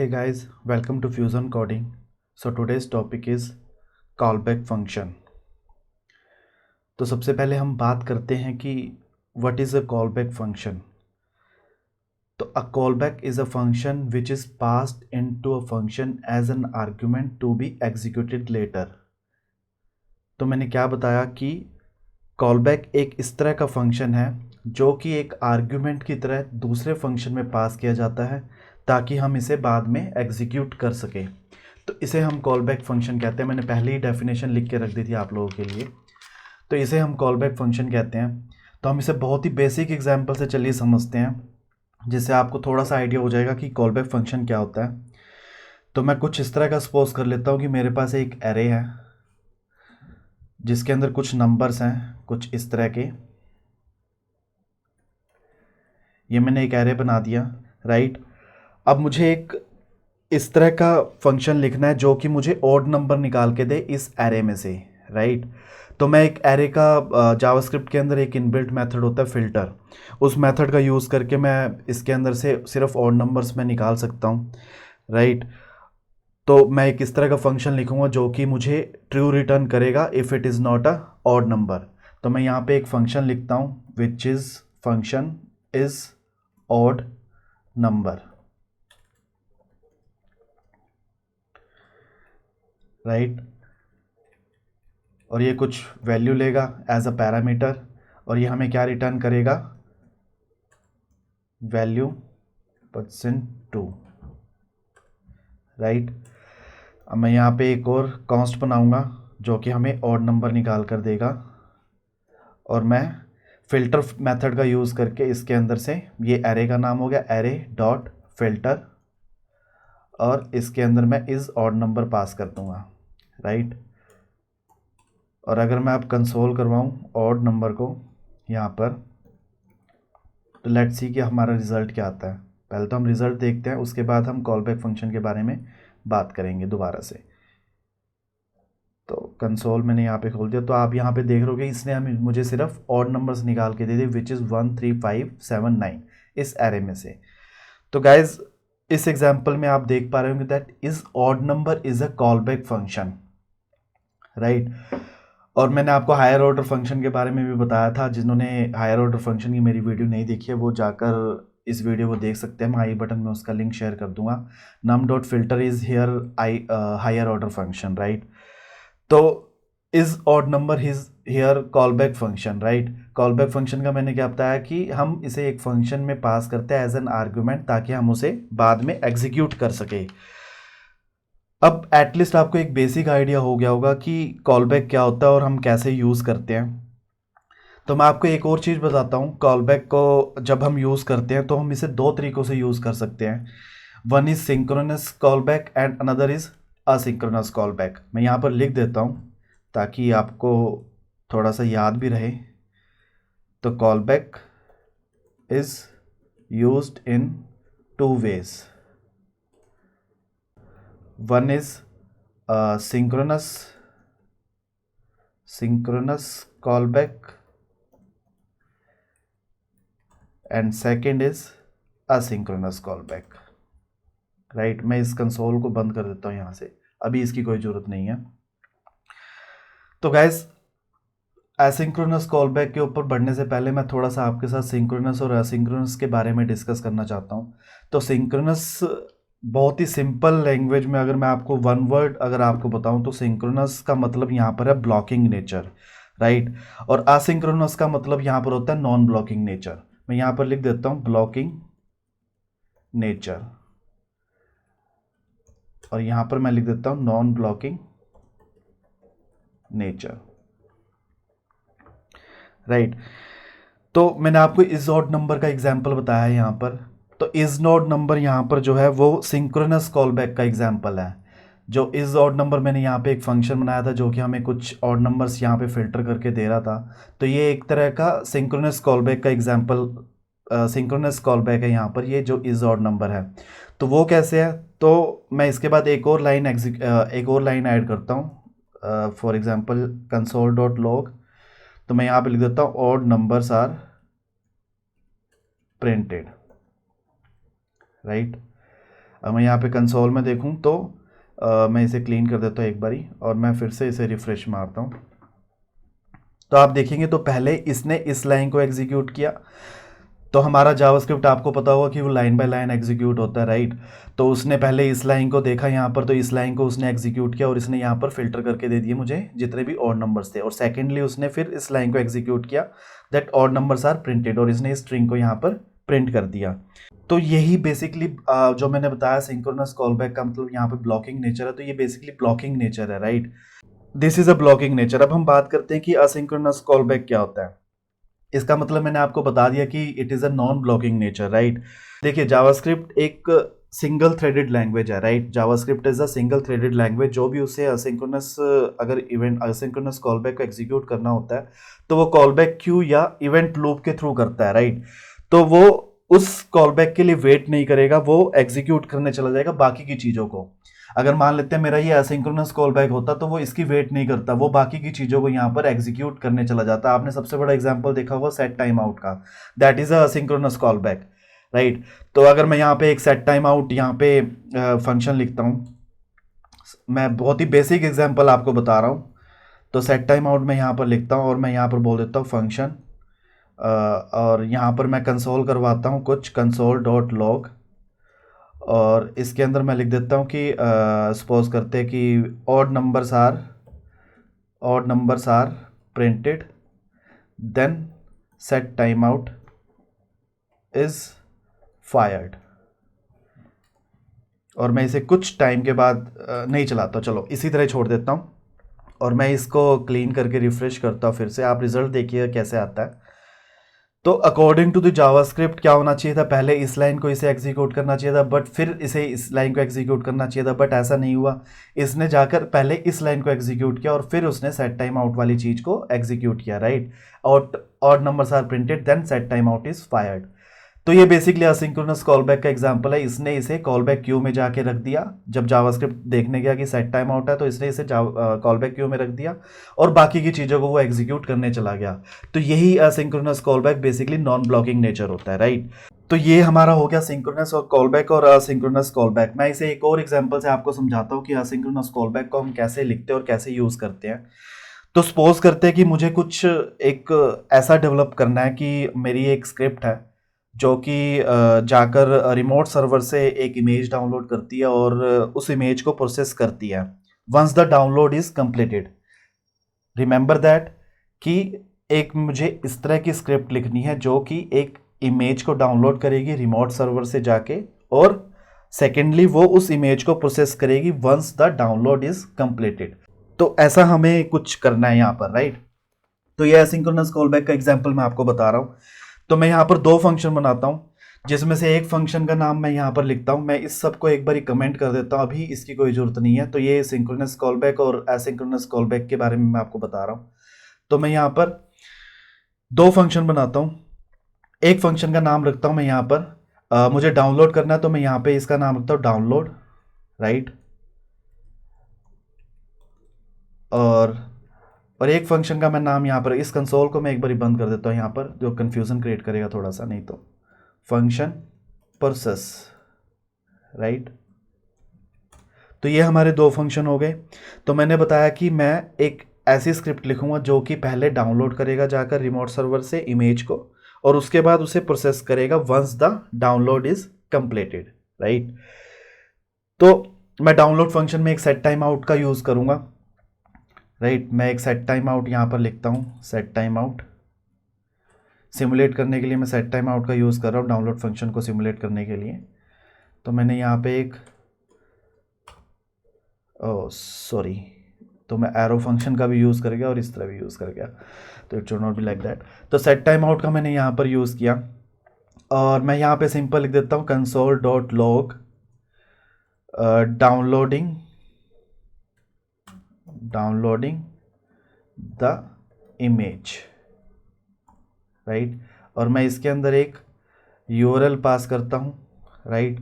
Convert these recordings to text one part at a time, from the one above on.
Hey guys, welcome to Fusion Coding. So today's topic is callback function. तो सबसे पहले हम बात करते हैं कि what is a callback function. तो a callback is a function which is passed into a function as an argument to be executed later. तो मैंने क्या बताया कि कॉलबैक एक इस तरह का फंक्शन है जो कि एक आर्ग्यूमेंट की तरह दूसरे फंक्शन में पास किया जाता है ताकि हम इसे बाद में एग्जीक्यूट कर सकें। तो इसे हम कॉलबैक फंक्शन कहते हैं। मैंने पहले ही डेफिनेशन लिख के रख दी थी आप लोगों के लिए। तो इसे हम कॉलबैक फंक्शन कहते हैं। तो हम इसे बहुत ही बेसिक एग्जांपल से चलिए समझते हैं, जिससे आपको थोड़ा सा आइडिया हो जाएगा कि कॉलबैक फंक्शन क्या होता है। तो मैं कुछ इस तरह का सपोज कर लेता हूँ कि मेरे पास एक एरे है जिसके अंदर कुछ नंबर्स हैं कुछ इस तरह के। ये मैंने एक एरे बना दिया, राइट। अब मुझे एक इस तरह का फंक्शन लिखना है जो कि मुझे ऑड नंबर निकाल के दे इस एरे में से, राइट। तो मैं एक एरे का जावास्क्रिप्ट के अंदर एक इनबिल्ट मेथड होता है फ़िल्टर, उस मेथड का यूज़ करके मैं इसके अंदर से सिर्फ ऑड नंबर्स में निकाल सकता हूँ, राइट। तो मैं एक इस तरह का फंक्शन लिखूंगा जो कि मुझे ट्रू रिटर्न करेगा if it is not a odd number. तो मैं यहाँ पे एक फंक्शन लिखता हूँ which is function is odd number, right. और ये कुछ वैल्यू लेगा एज अ पैरामीटर और ये हमें क्या रिटर्न करेगा, वैल्यू %2, राइट। अब मैं यहाँ पे एक और कॉन्स्ट बनाऊंगा जो कि हमें ऑड नंबर निकाल कर देगा और मैं फ़िल्टर मेथड का यूज़ करके इसके अंदर से, ये एरे का नाम हो गया एरे डॉट फिल्टर, और इसके अंदर मैं इस ऑड नंबर पास कर दूंगा, राइट। और अगर मैं अब कंसोल करवाऊँ ऑड नंबर को यहाँ पर, तो लेट्स सी कि हमारा रिज़ल्ट क्या आता है। पहले तो हम रिज़ल्ट देखते हैं, उसके बाद हम कॉलबैक फंक्शन के बारे में बात करेंगे दोबारा से। तो कंसोल मैंने यहाँ पे खोल दिया, तो आप यहाँ पे देख रहे हो कि इसने मुझे सिर्फ ऑड नंबर्स निकाल के दे दिए विच इज़ 1 3 5 7 9 इस एरे में से। तो गाइज इस एग्जांपल में आप देख पा रहे होंगे that is odd number is a callback function, right. और मैंने आपको हायर ऑर्डर फंक्शन के बारे में भी बताया था। जिन्होंने हायर ऑर्डर फंक्शन की मेरी वीडियो नहीं देखी है वो जाकर इस वीडियो को देख सकते हैं। मैं आई बटन में उसका लिंक शेयर कर दूंगा। Num dot filter is here higher order function, right. तो is odd number his here callback function, right. Callback function का मैंने क्या बताया कि हम इसे एक फंक्शन में पास करते हैं एज एन आर्ग्यूमेंट ताकि हम उसे बाद में एग्जीक्यूट कर सके। अब एटलीस्ट आपको एक बेसिक आइडिया हो गया होगा कि कॉलबैक क्या होता है और हम कैसे यूज़ करते हैं। तो मैं आपको एक और चीज़ बताता हूँ। कॉलबैक को जब हम यूज़ करते हैं तो हम इसे दो तरीक़ों से यूज़ कर सकते हैं। One is synchronous callback and another is asynchronous callback. मैं यहाँ पर लिख देता हूँ ताकि आपको थोड़ा सा याद भी रहे। तो callback is used in two ways. One is synchronous callback and second is asynchronous callback, right. मैं इस कंसोल को बंद कर देता हूँ यहाँ से, अभी इसकी कोई ज़रूरत नहीं है। तो गाइस एसिंक्रोनस कॉलबैक के ऊपर बढ़ने से पहले मैं थोड़ा सा आपके साथ सिंक्रोनस और एसिंक्रोनस के बारे में डिस्कस करना चाहता हूँ। तो सिंक्रोनस बहुत ही सिंपल लैंग्वेज में अगर मैं आपको वन वर्ड अगर आपको बताऊं तो सिंक्रोनस का मतलब यहाँ पर है ब्लॉकिंग नेचर, राइट। और असिंक्रोनस का मतलब यहाँ पर होता है नॉन ब्लॉकिंग नेचर। मैं यहाँ पर लिख देता हूँ ब्लॉकिंग नेचर और यहाँ पर मैं लिख देता हूँ नॉन ब्लॉकिंग नेचर, राइट। तो मैंने आपको इज ऑड नंबर का एग्जाम्पल बताया है यहाँ पर। तो इज ऑड नंबर यहाँ पर जो है वो सिंक्रोनस कॉलबैक का एग्जाम्पल है। जो इज ऑड नंबर मैंने यहाँ पे एक फंक्शन बनाया था जो कि हमें कुछ ऑड नंबर्स यहाँ पे फिल्टर करके दे रहा था। तो ये एक तरह का सिंक्रोनस कॉलबैक का एग्जाम्पल, सिंक्रोनस कॉलबैक है यहाँ पर, ये जो इज ऑड नंबर है। तो वो कैसे है, तो मैं इसके बाद एक और लाइन ऐड करता हूँ। For example console dot log. तो मैं यहाँ पे लिख देता हूँ odd numbers are printed, right. अब मैं यहाँ पे कंसोल में देखूँ तो मैं इसे क्लीन कर देता हूँ एक बारी और मैं फिर से इसे रिफ्रेश मारता हूँ। तो आप देखेंगे तो पहले इसने इस लाइन को एग्जीक्यूट किया, तो हमारा जावास्क्रिप्ट आपको पता होगा कि वो लाइन बाय लाइन एग्जीक्यूट होता है, राइट। तो उसने पहले इस लाइन को देखा यहाँ पर, तो इस लाइन को उसने एग्जीक्यूट किया और इसने यहाँ पर फिल्टर करके दे दिए मुझे जितने भी ऑड नंबर्स थे। और सेकेंडली उसने फिर इस लाइन को एग्जीक्यूट किया, that odd numbers are printed, और इसने इस स्ट्रिंग को यहाँ पर प्रिंट कर दिया। तो यही बेसिकली जो मैंने बताया सिंक्रोनस कॉलबैक का मतलब यहाँ पे ब्लॉकिंग नेचर है। तो ये बेसिकली ब्लॉकिंग नेचर है, right. This is a blocking nature. अब हम बात करते हैं कि असिंक्रोनस कॉलबैक क्या होता है। इसका मतलब मैंने आपको बता दिया कि it is a non blocking nature, right. देखिए जावास्क्रिप्ट एक सिंगल थ्रेडेड लैंग्वेज है, right. JavaScript is a single threaded language. जो भी उसे असिंक्रोनस अगर इवेंट असिंक्रोनस कॉलबैक को एग्जीक्यूट करना होता है तो वो कॉलबैक क्यू या इवेंट लूप के थ्रू करता है, राइट। तो वो उस कॉलबैक के लिए वेट नहीं करेगा, वो एग्जीक्यूट करने चला जाएगा बाकी की चीज़ों को। अगर मान लेते हैं मेरा ये असिंक्रोनस कॉल बैक होता तो वो इसकी वेट नहीं करता, वो बाकी की चीज़ों को यहाँ पर एग्जीक्यूट करने चला जाता। आपने सबसे बड़ा एग्जांपल देखा होगा सेट टाइम आउट का, that is a asynchronous call back, right. तो अगर मैं यहाँ पे एक सेट टाइम आउट यहाँ पे फंक्शन लिखता हूँ, मैं बहुत ही बेसिक एग्जांपल आपको बता रहा हूँ। तो सेट टाइम आउट मैं यहाँ पर लिखता हूँ और मैं यहाँ पर बोल देता हूँ फंक्शन, और यहाँ पर मैं कंसोल करवाता हूँ कुछ कंसोल डॉट लॉग, और इसके अंदर मैं लिख देता हूँ कि सपोज करते हैं कि odd numbers are printed, then set time out is fired. और मैं इसे कुछ टाइम के बाद नहीं चलाता, चलो इसी तरह छोड़ देता हूँ और मैं इसको क्लीन करके रिफ्रेश करता हूँ फिर से। आप रिजल्ट देखिए कैसे आता है। तो अकॉर्डिंग टू द जावास्क्रिप्ट क्या होना चाहिए था, पहले इस लाइन को इसे एग्जीक्यूट करना चाहिए था, बट फिर इसे इस लाइन को एग्जीक्यूट करना चाहिए था, बट ऐसा नहीं हुआ। इसने जाकर पहले इस लाइन को एग्जीक्यूट किया और फिर उसने सेट टाइम आउट वाली चीज को एग्जीक्यूट किया, राइट। और odd numbers are printed then set time out is fired. तो ये बेसिकली असिंक्रोनस कॉलबैक का एग्जांपल है। इसने इसे कॉलबैक क्यू में जाके रख दिया, जब जावास्क्रिप्ट देखने गया कि सेट टाइम आउट है तो इसने इसे कॉलबैक क्यू में रख दिया और बाकी की चीज़ों को वो एग्जीक्यूट करने चला गया। तो यही asynchronous callback basically non blocking nature होता है, राइट। तो ये हमारा हो गया सिंक्रोनस और कॉलबैक और असिंक्रोनस कॉलबैक। मैं इसे एक और एग्जांपल से आपको समझाता हूँ कि असिंक्रोनस कॉलबैक को हम कैसे लिखते हैं और कैसे यूज़ करते हैं। तो सपोज करते हैं कि मुझे कुछ एक ऐसा डेवलप करना है कि मेरी एक स्क्रिप्ट है जो कि जाकर रिमोट सर्वर से एक इमेज डाउनलोड करती है और उस इमेज को प्रोसेस करती है once the download is completed. Remember that कि एक मुझे इस तरह की स्क्रिप्ट लिखनी है जो कि एक इमेज को डाउनलोड करेगी रिमोट सर्वर से जाके, और सेकेंडली वो उस इमेज को प्रोसेस करेगी once the download is completed. तो ऐसा हमें कुछ करना है यहाँ पर, राइट। तो ये एसिंक्रोनस कॉलबैक का एग्जांपल मैं आपको बता रहा हूँ। तो मैं यहाँ पर दो फंक्शन बनाता हूँ जिसमें से एक फंक्शन का नाम मैं यहाँ पर लिखता हूँ। मैं इस सब को एक बार कमेंट कर देता हूँ, अभी इसकी कोई ज़रूरत नहीं है। तो ये सिंक्रोनस कॉलबैक और एसिंक्रोनस कॉलबैक के बारे में मैं आपको बता रहा हूँ। तो मैं यहाँ पर दो फंक्शन बनाता हूँ। एक फंक्शन का नाम रखता हूँ मैं यहाँ पर मुझे डाउनलोड करना है, तो मैं यहाँ पे इसका नाम रखता हूँ डाउनलोड, राइट। और एक फंक्शन का मैं नाम यहाँ पर, इस कंसोल को मैं एक बार बंद कर देता हूँ यहाँ पर, जो कन्फ्यूज़न क्रिएट करेगा थोड़ा सा, नहीं तो फंक्शन प्रोसेस, राइट। तो ये हमारे दो फंक्शन हो गए। तो मैंने बताया कि मैं एक ऐसी स्क्रिप्ट लिखूंगा जो कि पहले डाउनलोड करेगा जाकर रिमोट सर्वर से इमेज को और उसके बाद उसे प्रोसेस करेगा once the download is completed, right. तो मैं डाउनलोड फंक्शन में एक सेट टाइम आउट का यूज़ करूंगा, राइट। मैं एक सेट टाइम आउट यहाँ पर लिखता हूँ, सेट टाइम आउट सिमुलेट करने के लिए मैं सेट टाइम आउट का यूज़ कर रहा हूँ डाउनलोड फंक्शन को सिमुलेट करने के लिए। तो मैंने यहाँ पे एक सॉरी, तो मैं एरो फंक्शन का भी यूज़ कर गया और इस तरह भी यूज़ कर गया, तो it should not be like that. तो सेट टाइम आउट का मैंने यहाँ पर यूज़ किया और मैं यहाँ पे सिंपल लिख देता हूँ console dot log downloading the image, right. और मैं इसके अंदर एक यूआरएल पास करता हूँ, राइट।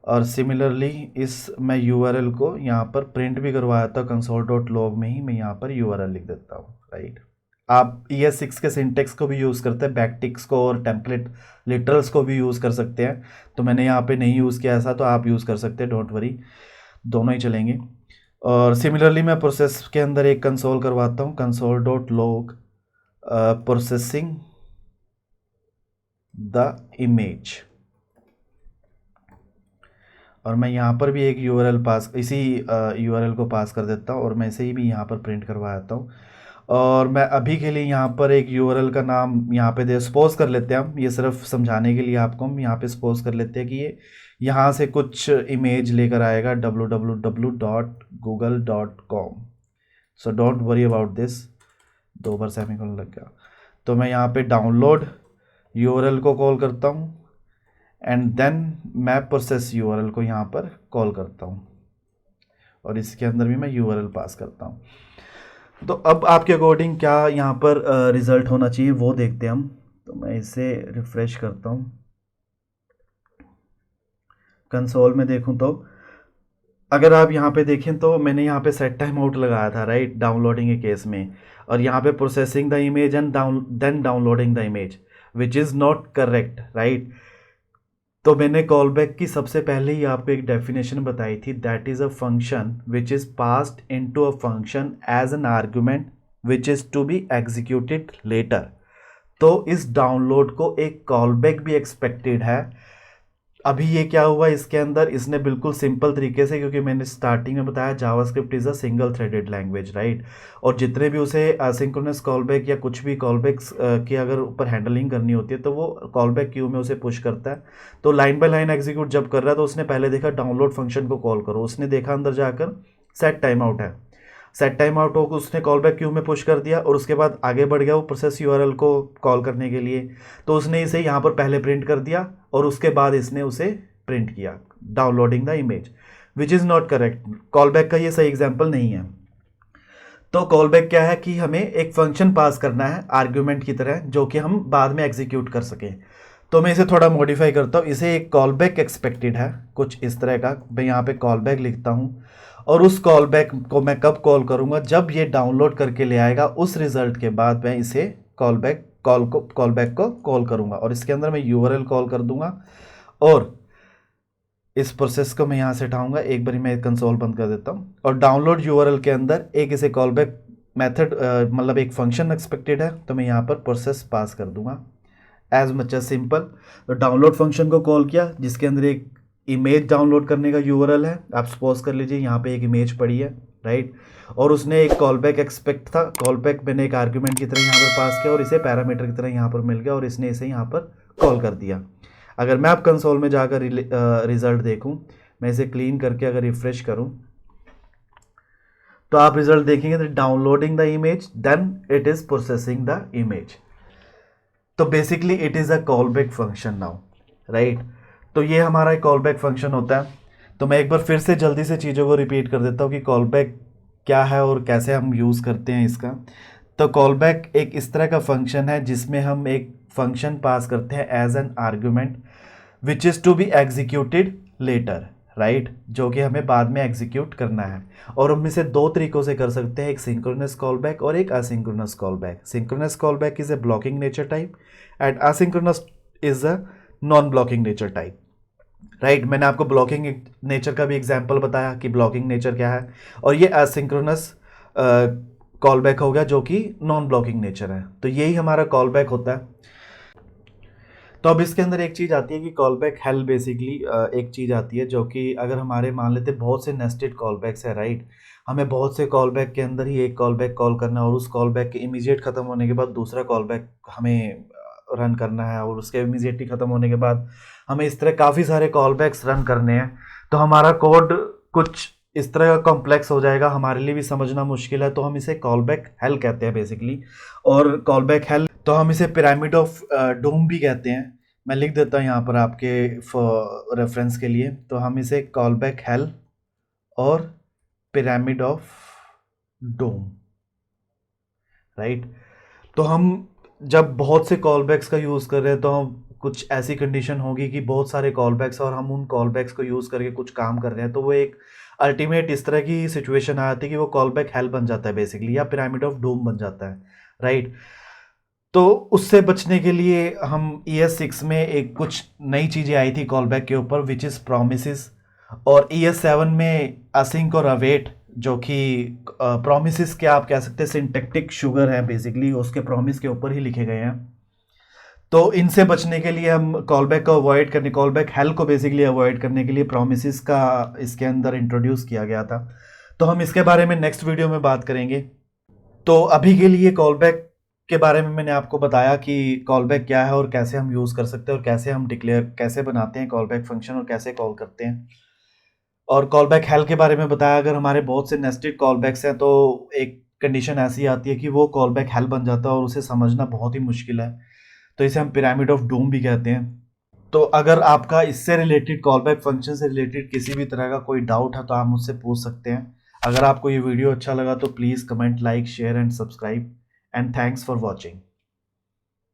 और सिमिलरली इस मैं यूआरएल को यहाँ पर प्रिंट भी करवाया था कंसोल डॉट लॉग में ही, मैं यहाँ पर यूआरएल लिख देता हूँ, राइट। आप ES6 के सिंटेक्स को भी यूज़ करते हैं, बैकटिक्स को और टेम्पलेट लिटरल्स को भी यूज़ कर सकते हैं। तो मैंने यहाँ पे नहीं यूज़ किया ऐसा, तो आप यूज़ कर सकते हैं, डोंट वरी, दोनों ही चलेंगे। और सिमिलरली मैं प्रोसेस के अंदर एक कंसोल करवाता हूँ, console dot log processing the image, और मैं यहाँ पर भी एक URL पास, इसी URL को पास कर देता हूँ और मैं इसे ही भी यहाँ पर प्रिंट करवा देता हूँ। और मैं अभी के लिए यहाँ पर एक URL का नाम यहाँ पे दे सपोज कर लेते हैं हम, ये सिर्फ समझाने के लिए आपको हम यहाँ पे सपोज कर लेते हैं कि ये यहाँ से कुछ इमेज लेकर आएगा www.google.com। So don't worry about this, 2 bar semicolon लग गया। तो मैं यहाँ पे डाउनलोड URL को कॉल करता हूँ एंड देन मैं प्रोसेस URL को यहाँ पर कॉल करता हूँ और इसके अंदर भी मैं URL पास करता हूँ। तो अब आपके अकॉर्डिंग क्या यहाँ पर रिज़ल्ट होना चाहिए वो देखते हैं हम। तो मैं इसे रिफ़्रेश करता हूँ, कंसोल में देखूँ तो अगर आप यहाँ पे देखें तो मैंने यहाँ पे सेट टाइम आउट लगाया था, राइट, डाउनलोडिंग के केस में, और यहाँ पे processing the image and then downloading the image which is not correct, right. तो मैंने कॉल बैक की सबसे पहले ही आपको एक डेफिनेशन बताई थी, that is a function which is passed into a function as an argument which is to be executed later. तो इस डाउनलोड को एक कॉल बैक भी एक्सपेक्टेड है। अभी ये क्या हुआ इसके अंदर, इसने बिल्कुल सिंपल तरीके से, क्योंकि मैंने स्टार्टिंग में बताया JavaScript is a single threaded language, right, और जितने भी उसे असिंक्रोनस कॉलबैक या कुछ भी कॉलबैक्स की अगर ऊपर हैंडलिंग करनी होती है तो वो कॉलबैक क्यू में उसे पुश करता है। तो लाइन बाय लाइन एग्जीक्यूट जब कर रहा है तो उसने पहले देखा डाउनलोड फंक्शन को कॉल करो, उसने देखा अंदर जाकर सेट टाइम आउट है, सेट टाइम आउट को उसने कॉल बैक क्यू में पुश कर दिया और उसके बाद आगे बढ़ गया वो प्रोसेस URL को कॉल करने के लिए। तो उसने इसे यहाँ पर पहले प्रिंट कर दिया और उसके बाद इसने उसे प्रिंट किया downloading the image, which is not correct. Call back का ये सही एग्जाम्पल नहीं है। तो कॉल बैक क्या है कि हमें एक फंक्शन पास करना है आर्ग्यूमेंट की तरह जो कि हम बाद में एग्जीक्यूट कर सकें। तो मैं इसे थोड़ा मॉडिफाई करता हूँ, इसे एक कॉल बैक एक्सपेक्टेड है कुछ इस तरह का। मैं यहाँ पे कॉल बैक लिखता हूँ और उस कॉल बैक को मैं कब कॉल करूँगा, जब ये डाउनलोड करके ले आएगा उस रिजल्ट के बाद मैं इसे कॉल बैक को कॉल करूँगा और इसके अंदर मैं URL कॉल कर दूंगा और इस प्रोसेस को मैं यहाँ से हटाऊंगा। एक बारी मैं कंसोल बंद कर देता हूँ और डाउनलोड URL के अंदर एक इसे कॉल बैक मेथड मतलब एक फंक्शन एक्सपेक्टेड है, तो मैं यहाँ पर प्रोसेस पास कर दूंगा एज मच एज सिंपल। तो डाउनलोड फंक्शन को कॉल किया जिसके अंदर एक इमेज डाउनलोड करने का URL है, आप सपोज कर लीजिए यहाँ पे एक इमेज पड़ी है, राइट, और उसने एक कॉल बैक एक्सपेक्ट था, कॉल बैक मैंने एक आर्ग्यूमेंट की तरह यहाँ पर पास किया और इसे पैरामीटर की तरह यहाँ पर मिल गया और इसने इसे यहाँ पर कॉल कर दिया। अगर मैं अब कंसोल में जाकर रिजल्ट देखूं, मैं इसे क्लीन करके अगर रिफ्रेश करूं तो आप रिजल्ट देखेंगे तो downloading the image then it is processing the image. तो basically it is a call back function now, right. तो ये हमारा एक कॉल बैक फंक्शन होता है। तो मैं एक बार फिर से जल्दी से चीज़ों को रिपीट कर देता हूँ कि कॉल बैक क्या है और कैसे हम यूज़ करते हैं इसका। तो कॉल बैक एक इस तरह का फंक्शन है जिसमें हम एक फंक्शन पास करते हैं as an argument which is to be executed later, right, जो कि हमें बाद में एग्जीक्यूट करना है। और हम इसे 2 तरीक़ों से कर सकते हैं, एक सिंक्रोनस कॉल बैक और एक asynchronous call back. Synchronous call back is a blocking nature type and asynchronous is a non blocking nature type, right. मैंने आपको ब्लॉकिंग नेचर का भी एग्जाम्पल बताया कि ब्लॉकिंग नेचर क्या है, और ये असिंक्रोनस कॉल बैक हो गया जो कि नॉन ब्लॉकिंग नेचर है। तो यही हमारा कॉल बैक होता है। तो अब इसके अंदर एक चीज़ आती है कि कॉल बैक हेल, बेसिकली एक चीज़ आती है जो कि अगर हमारे मान लेते बहुत से नेस्टेड कॉल बैक्स है, राइट, हमें बहुत से कॉल बैक के अंदर ही एक कॉल बैक कॉल करना है और उस कॉल बैक के इमीडिएट ख़त्म होने के बाद दूसरा कॉल बैक हमें रन करना है और उसके इमीडिएटली ख़त्म होने के बाद हमें इस तरह काफ़ी सारे कॉल बैक्स रन करने हैं। तो हमारा कोड कुछ इस तरह का कॉम्प्लेक्स हो जाएगा, हमारे लिए भी समझना मुश्किल है। तो हम इसे कॉल बैक हेल कहते हैं बेसिकली। और कॉल बैक हेल तो हम इसे पिरामिड ऑफ डूम भी कहते हैं। मैं लिख देता हूँ यहाँ पर आपके रेफरेंस के लिए। तो हम इसे कॉल बैक हेल और पिरामिड ऑफ डूम, राइट। तो हम जब बहुत से कॉल बैक्स का यूज़ कर रहे हैं तो हम कुछ ऐसी कंडीशन होगी कि बहुत सारे कॉल बैक्स और हम उन कॉल बैक्स को यूज़ करके कुछ काम कर रहे हैं, तो वो एक अल्टीमेट इस तरह की सिचुएशन आ जाती है कि वो कॉल बैक हेल बन जाता है बेसिकली, या पिरामिड ऑफ डूम बन जाता है, राइट। तो उससे बचने के लिए हम ES6 में एक कुछ नई चीज़ें आई थी कॉल बैक के ऊपर, विच इज़ प्रोमिसेस, और ES7 में असिंक और अवेट, जो कि प्रोमिसेस क्या आप कह सकते हैं सिंटैक्टिक शुगर है बेसिकली, उसके प्रोमिस के ऊपर ही लिखे गए हैं। तो इनसे बचने के लिए हम कॉल बैक को अवॉइड करने, कॉल बैक हेल को बेसिकली अवॉइड करने के लिए प्रोमिसेस का इसके अंदर इंट्रोड्यूस किया गया था। तो हम इसके बारे में नेक्स्ट वीडियो में बात करेंगे। तो अभी के लिए कॉल बैक के बारे में मैंने आपको बताया कि कॉल बैक क्या है और कैसे हम यूज़ कर सकते हैं, और कैसे हम डिक्लेयर कैसे बनाते हैं कॉल बैक फंक्शन, और कैसे कॉल करते हैं। और कॉल बैक हेल के बारे में बताया, अगर हमारे बहुत से नेस्टेड कॉल बैक्स हैं तो एक कंडीशन ऐसी आती है कि वो कॉल बैक हेल बन जाता है और उसे समझना बहुत ही मुश्किल है। तो इसे हम पिरामिड ऑफ डूम भी कहते हैं। तो अगर आपका इससे रिलेटेड, कॉल बैक फंक्शन से रिलेटेड किसी भी तरह का कोई डाउट है तो आप मुझसे पूछ सकते हैं। अगर आपको ये वीडियो अच्छा लगा तो please comment, like, share and subscribe, and thanks for watching.